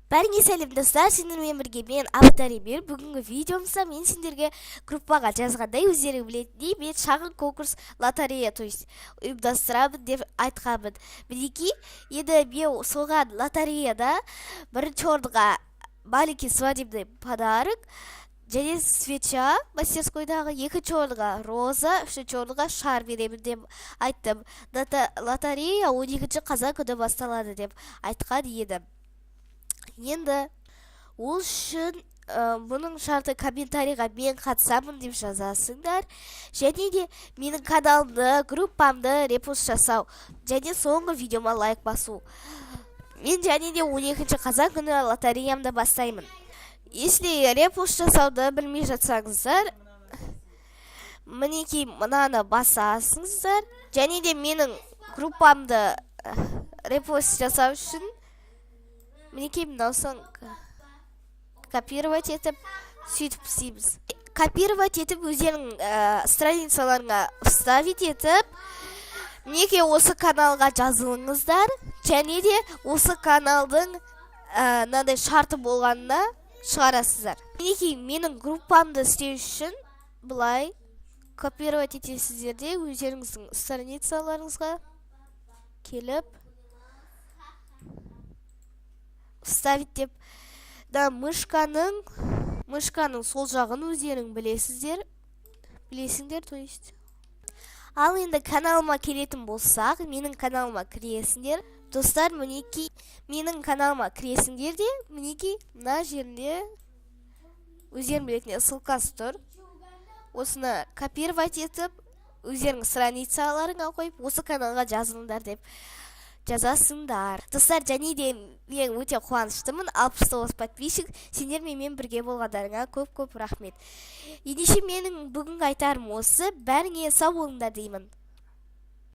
Бәріңе сәлем достар, сендермен бірге мен Абытаримир. Бүгінгі видеомызда мен сендерге группаға жазғандай, өздері білетіндей мен шағын конкурс лотерея ұйымдастырамын деп айтқанмын. Мінекей, енді мен соған лотереяда бірінші орынға маленький свадебный подарок және свеча мастерскойдағы, екінші орынға роза, үшінші орынға шар беремін деп айттым. Лотерея 12 қазан күні басталады деп айтқан едім. Енді ол үшін бұның шарты комментарийға мен қатысамын деп жазасыңдар, және де менің каналымды, группамды репост жасау, және соңғы видеома лайк басу. Мен және де 12 қазан күні лотереямды бастаймын. Если репост жасауды білмей жатсаңыздар, мінекей мынаны басасыңыздар, және де менің группамды репост жасау үшін мінекей мынаусын копировать етіп сөйтіп істейміз. Копировать етіп өздерің страницаларыңа вставить етіп, мінекей осы каналға жазылыңыздар, және де осы каналдың мынандай шарты болғанына шығарасыздар. Мінекей менің группамды істеу үшін былай копировать етесіздер де өздеріңіздің страницаларыңызға келіп вставить деп, мышканың сол жағын өздерің білесіңдер, то есть. Ал енді каналыма келетін болсақ, менің каналыма кіресіңдер. Достар, мінекей менің каналыма кіресіңдер де, мінекей мына жерінде өздерің білетіндей ссылкасы тұр. Осыны копировать етіп, өздерің страницаларыңа қойып, осы каналға жазылыңдар деп жазасыңдар. Достар, және де мен өте қуаныштымын. 69 подписчик. Сендермен бірге болғандарыңа көп рахмет. Ендеше менің бүгінгі айтарым осы. Бәріңе сау болыңдар деймін.